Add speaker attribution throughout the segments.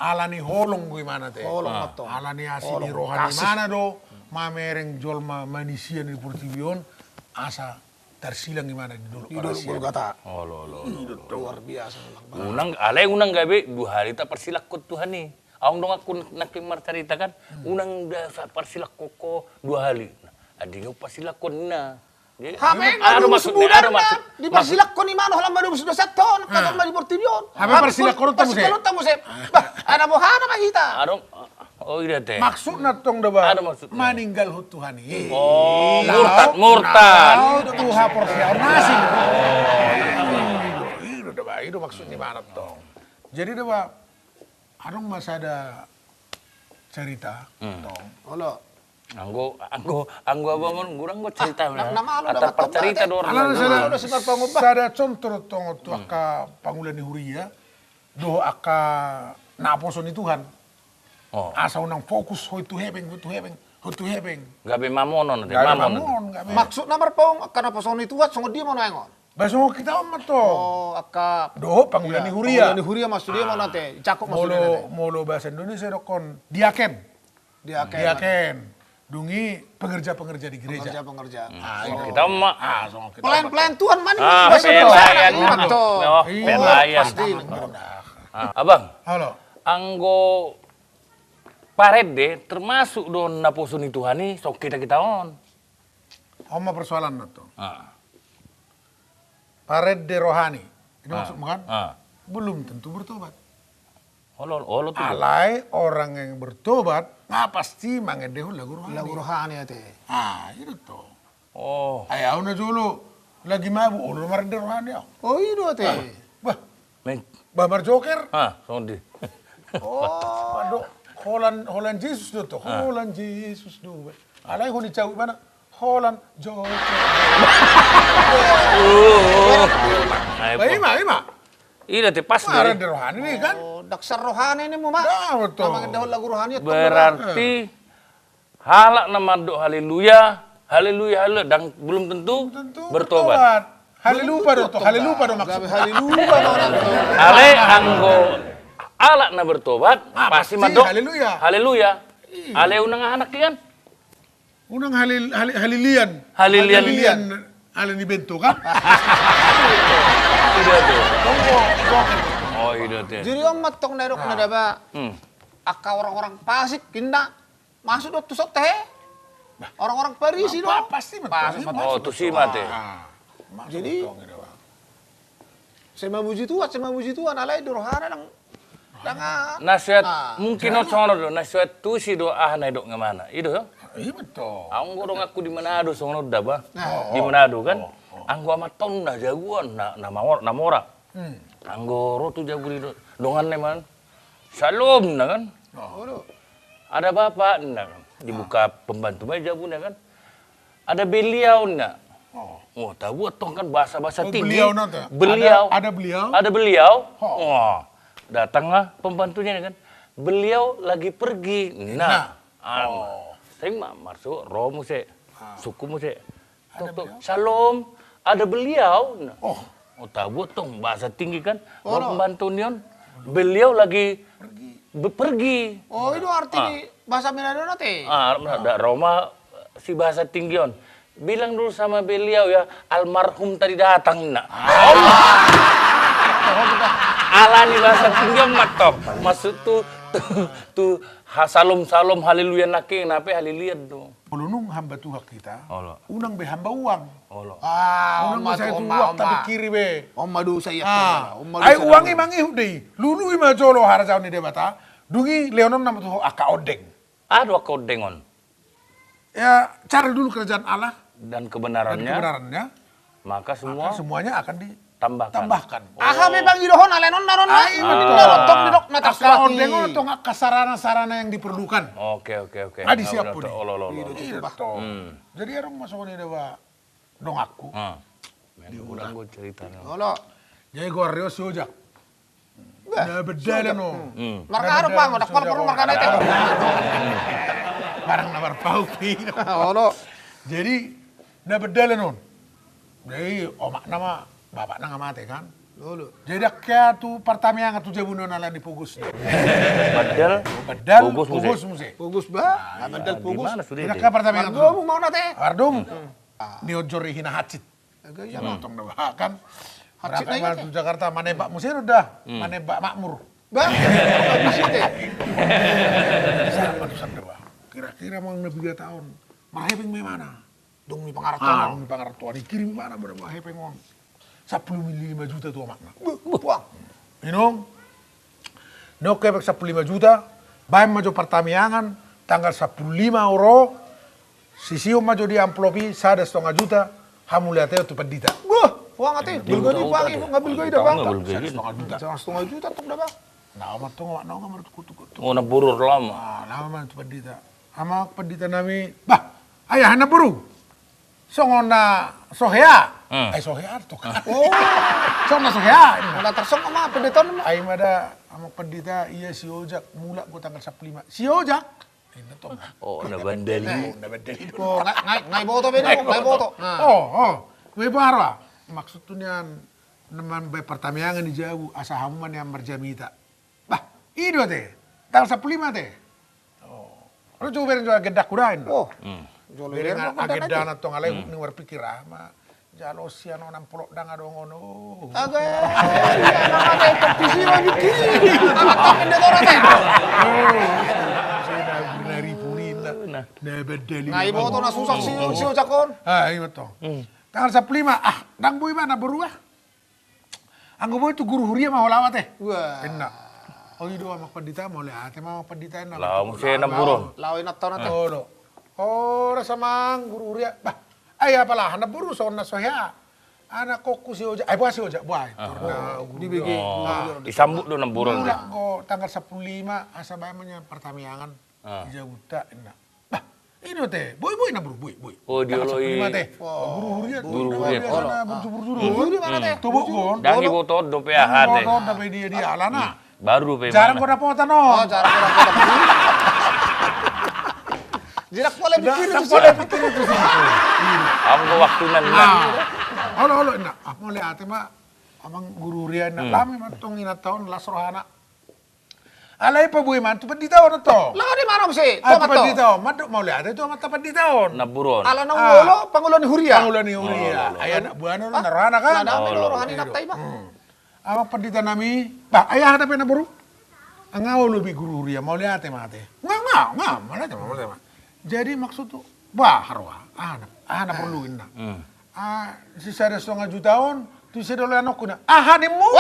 Speaker 1: alani holong gimana teh.
Speaker 2: Holong atong.
Speaker 1: Alani asini rohani mana do. Mamereng jolma manusia di Portibion asa tersilang gimana di dulu
Speaker 2: Golgata.
Speaker 1: luar biasa.
Speaker 3: Unang gabe 2 hari tak persilakot Tuhan nih. Ang dong aku nakimar cerita kan, unang persilakot ko 2 hari. Adi nga persilakot na.
Speaker 2: Hame ngadu sebulan na di persilak ko ni mano halam madu sudah seton katon mali Portibion.
Speaker 1: Hame persilak ko
Speaker 2: tamu se. Ada bohana makita.
Speaker 3: Adong oh iya teh.
Speaker 1: Maksudnya tong deba
Speaker 3: maksudnya.
Speaker 1: maninggal Tuhan ini.
Speaker 3: Oh, murtad.
Speaker 1: Tuhan persiapan nasi. Itu maksudnya mana tong. Jadi deba adong masa ada cerita tong.
Speaker 2: Halo.
Speaker 3: Anggo abang gurang go cerita na.
Speaker 2: Nama lu
Speaker 3: Atar
Speaker 2: dapat
Speaker 3: cerita do
Speaker 1: Alam sada contoh tong tu aka pangulan ni huria do aka naposon ni Tuhan.
Speaker 3: Oh.
Speaker 1: Asa unang fokus ho tu hebeng.
Speaker 3: Gabe mamonon teh mamon.
Speaker 2: Maksud nomor pong karena poson itu wat songo dia mau nengon.
Speaker 1: Baso kita amat to.
Speaker 2: Oh, aka
Speaker 1: Do pangulan ni huria.
Speaker 2: Pangulan ni huria maksud dia mau nate. Cakup maksudnya.
Speaker 1: Molo bahasa Indonesia dokon diaken. Dungi pengerja-pengerja di gereja.
Speaker 2: Pengerja.
Speaker 3: Kita mah
Speaker 2: Pelayan Tuhan mana?
Speaker 3: pelayan. Oh,
Speaker 1: Iya,
Speaker 3: pelayan.
Speaker 2: pasti.
Speaker 3: Abang,
Speaker 1: Halo.
Speaker 3: anggo pared deh termasuk don naposoni Tuhan nih sok kita on.
Speaker 1: Oma persoalan na to.
Speaker 3: Ah.
Speaker 1: Pared de rohani. Ini maksud bukan?
Speaker 3: Ah.
Speaker 1: Belum tentu bertobat.
Speaker 3: Olo tuh.
Speaker 1: Alai orang yang bertobat, nggak pasti mangedehun lagu rohani.
Speaker 2: Lagu rohani ya teh.
Speaker 1: Itu tuh.
Speaker 3: Oh.
Speaker 1: Ayaw na dulu. Lagi mabuk, ulo marin de rohani.
Speaker 2: Oh, itu teh.
Speaker 1: Bah,
Speaker 3: Men.
Speaker 1: Bamar Joker.
Speaker 3: Sondi.
Speaker 1: Oh, aduh. Holland Jesus do to. Holland Jesus do. Alay huni cawi mana? Holland Joker. Ima.
Speaker 3: Iya teh pas
Speaker 1: Marin
Speaker 3: deh.
Speaker 1: de rohani nih kan?
Speaker 2: Oh, daksar rohani ini mu mah.
Speaker 1: Dah betul.
Speaker 2: Nama dahul lagu rohani itu.
Speaker 3: Berarti halak nama do haleluya, dan belum tentu bertobat.
Speaker 1: Haleluya do maksudnya.
Speaker 2: Haleluya orang.
Speaker 3: Ale anggo alak na bertobat pasti madok.
Speaker 1: haleluya.
Speaker 3: Ale unang anak kan?
Speaker 1: Unang halilian. Ale ni bento kan?
Speaker 3: Tidak tuh. Oh iya teh.
Speaker 2: Jadi om matong nerok na daba. Aka orang-orang pasik kinda masuk do tusok teh. Orang-orang Parisi do.
Speaker 1: Pasti
Speaker 3: Oh tuh sih mate.
Speaker 2: Jadi saya puji Tuhan alai rohana nang
Speaker 3: Nasihat mungkin sono do nasihat tuh si do na do ngamana. Itu ya?
Speaker 1: Iya betul.
Speaker 3: Anggo dong aku di Manado sono daba. Di Manado kan. Anggo amat tahun na jagoan na mora. Anggo ro tuh jago di dongan ne man. Salam na kan. Ada bapak na kan. Dibuka pembantu meja punya kan. Ada beliau na. Oh, tahu tong kan bahasa-bahasa tinggi.
Speaker 1: Beliau nanti.
Speaker 3: Ada beliau. Oh. Datanglah pembantunya kan. Beliau lagi pergi. Saya masuk romu se. Sukumu se. Shalom. Ada beliau. Oh, tahu tong bahasa tinggi kan. Pembantu nion. Beliau lagi pergi.
Speaker 2: Oh, itu arti bahasa Manado nanti.
Speaker 3: Ada Roma si bahasa tinggion. Bilang dulu sama beliau ya, almarhum tadi datang nak. Alani bahasa tinggion matok. Maksud tuh salam haleluya nake nape haleluya tuh.
Speaker 1: Ulunung hamba Tuhan kita.
Speaker 3: Allah.
Speaker 1: Unang be hamba uang.
Speaker 3: Allah.
Speaker 1: Unang saya tuak tapi kiri be.
Speaker 2: Om madu saya.
Speaker 1: Ay uang imang ihudi. Lulu ima jolo harajau ni debata. Dungi leonon nama tuh aka odeng.
Speaker 3: Ada kodengon.
Speaker 1: Ya cari dulu kerajaan Allah
Speaker 3: Dan kebenarannya. Maka
Speaker 1: semuanya akan
Speaker 3: ditambahkan.
Speaker 2: Aha memang idohon alenon naron na. Narotong didok mata
Speaker 1: Aka odeng itu sarana-sarana yang diperlukan.
Speaker 3: Oke.
Speaker 1: Adi siap pun. Jadi orang masuk ini dewa dong aku.
Speaker 3: Udah gue ceritanya.
Speaker 2: Halo.
Speaker 1: Jadi gue Rio Sojak. Nah beda no.
Speaker 2: Marka ada pang, udah perlu marka itu.
Speaker 1: Barang nabar pau pi.
Speaker 2: Halo.
Speaker 1: Jadi nah beda non. Jadi omak nama bapak nang mati kan.
Speaker 2: Lolo.
Speaker 1: Jadi kaya tu pertama yang tu jabunan ala di Pugus.
Speaker 3: Badal.
Speaker 1: Badal,
Speaker 3: Pugus
Speaker 1: Pugus
Speaker 3: muse.
Speaker 1: muse.
Speaker 2: Pugus ba? Badal pugus.
Speaker 3: Gimana sudah
Speaker 1: Jadi
Speaker 3: deh?
Speaker 1: kaya pertama yang
Speaker 2: Margo mo mau na te.
Speaker 1: Ardum. Ni ojori hina hacit.
Speaker 2: Agay
Speaker 1: Ya
Speaker 2: yan.
Speaker 1: nonton dah kan.
Speaker 2: Hacit na
Speaker 1: Berangkat
Speaker 2: yun,
Speaker 1: ke Jakarta manebak muse udah. Manebak makmur.
Speaker 2: Ba? Habis te.
Speaker 1: Siapa tu sandawa? Kira-kira mau 3 tahun. Mahepeng mana? Dong mi pangaratuan, mi pangaratuan. Dikirim mana pada mahepeng uang. 10,5 juta tu makna.
Speaker 2: Buang.
Speaker 1: Inong, no kebek 15 juta, bayar maju pertamiangan, tanggal 15 euro, sisiu maju di amplopi, sada 1,5 juta, hamu lihat tu pendita.
Speaker 2: Wah, uang ate. Bilgoi pagi ngambil goi dah bang.
Speaker 3: Ngambil goi.
Speaker 1: 1,5 juta.
Speaker 2: 1,5 juta tok dah bang.
Speaker 1: Nah, amat tu ngawak nong amat kutu-kutu.
Speaker 3: Oh, naburur lama.
Speaker 1: Ah, lama man tu pendita. Ama pendita nami, bah, ayah hana buru. Songona sohea. Ay sohea tu kan.
Speaker 2: Oh,
Speaker 1: Songona sohea.
Speaker 2: wala tersong ama pendeton mo.
Speaker 1: Ay mada ama pendita iya si Ojak mula ko tanggal 15. Si Ojak. Ini tu.
Speaker 3: Oh, nabandali.
Speaker 2: Oh, ngai boto be ngai boto.
Speaker 1: May barwa. Maksud tu niyan naman bay pertamiangan di jauh asa hamuman yang merjamita. Bah, itu teh. Tanggal 15 teh. Oh. Lu coba juga gedak kudain.
Speaker 2: Oh.
Speaker 1: Jolo dengan agenda na tong alay ni war pikir ma. Jalo siya no nang pulok dang ado ngono.
Speaker 2: Agay. Ano ate kompisi mo ni ki. Ang pendeton ate.
Speaker 1: Saya nak binari punin lah. Na bedeli.
Speaker 2: Ngai boto na susah si Jakon.
Speaker 1: Ah, iya betul. Tanggal 15, dang boy mana berubah. Anggo boy tu guru huria mah holawat teh.
Speaker 2: Wah.
Speaker 1: Enak. Oh itu sama pendita mau lihat, mau pendita enak.
Speaker 3: Lah, mesti naburun.
Speaker 2: Lawin at taon ate.
Speaker 1: Oh, do. Oh, rasa mang guru huria. Bah, ay apalah, anak buru so na sohya. Anak koku si Oja, ay buah si Oja, buah. Turna
Speaker 2: Dibigi.
Speaker 3: Disambut do naburun.
Speaker 1: Mula ko tanggal 15 asa bayamnya pertamiangan. Jaguta enak. Bah, ini teh, boy na buru, boy.
Speaker 3: Oh, dioloi.
Speaker 1: teh. Guru huria.
Speaker 3: Guru huria.
Speaker 1: Buru-buru.
Speaker 2: Di mana teh?
Speaker 1: Tubuk kon.
Speaker 3: Dangi boto do pe ahate.
Speaker 1: Kon tapi dia alana.
Speaker 3: Baru pe
Speaker 1: Jarang
Speaker 3: mana.
Speaker 1: ko dapat no.
Speaker 2: Oh, cara kurang. Jirak boleh bikin itu sih.
Speaker 3: Anggo waktu nan.
Speaker 1: Halo, enak. Aku lihat mah amang guru huria enak. Lami mah tong ina tahun lasrohana. Alay pa buhay man, tupad di taon na to.
Speaker 2: Lah di mana sih?
Speaker 1: Tupad di taon, madok mau lihat itu amat tupad di taon.
Speaker 3: Naburon.
Speaker 2: Ala nang ulo, pangulo ni Huria.
Speaker 1: Pangulo ni Huria. Ayan, buwan na narana kan.
Speaker 2: Lah dami lorohan ni naktay ba?
Speaker 1: Amang pandita nami, bah, ayah hata na buru. Ang nga ulo bi guru Huria, mau lihat mate. Nga, mana tema, mana. Jadi maksud tuh, bah, harwa, anak perluin na. Si sada 1,5 jutaan, tu si dolo anak ko na, ni mo.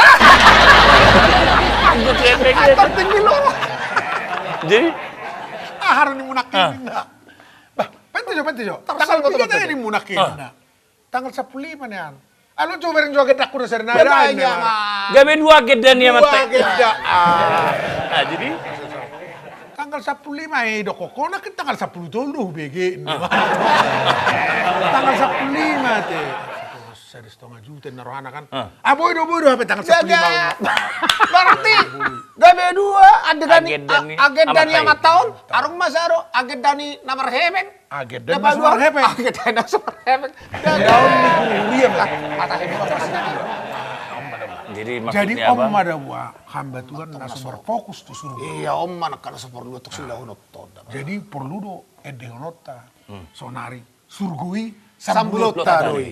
Speaker 2: Tinggi lo.
Speaker 3: Jadi
Speaker 1: Ahar ni munakin na. Bah, penti jo. Tanggal
Speaker 2: ko to,
Speaker 1: 3 tayo ni munakin na. Tanggal 15 na yan. Ano coba rin juga gedak ko na sa rinara.
Speaker 3: gabe dua gedan ya mate.
Speaker 1: Gedak.
Speaker 3: Nah, jadi
Speaker 1: Tanggal 15 doko ko na tanggal 10 dulu BG. Tanggal 15 teh. Saya 1,5 juta narohana kan. Boy do sampai tanggal 15.
Speaker 2: Berarti gabe dua
Speaker 3: Agedani
Speaker 2: agedani
Speaker 3: amat
Speaker 2: amat tahun arung masaro agedani namar hemeng.
Speaker 1: Agedan masuk hepe.
Speaker 2: Agedani namar hemeng.
Speaker 1: Daun ni guru Huria mah.
Speaker 2: Mata hemeng
Speaker 3: jadi
Speaker 1: Jadi
Speaker 3: maksudnya
Speaker 1: om
Speaker 3: apa?
Speaker 1: ada buah hamba Tuhan langsung berfokus tuh suruh.
Speaker 2: Iya om mana kana saporlu tok sila unot toda.
Speaker 1: Jadi perlu do edehonota sonari surgui
Speaker 2: Sambulot
Speaker 1: sambulot taroi.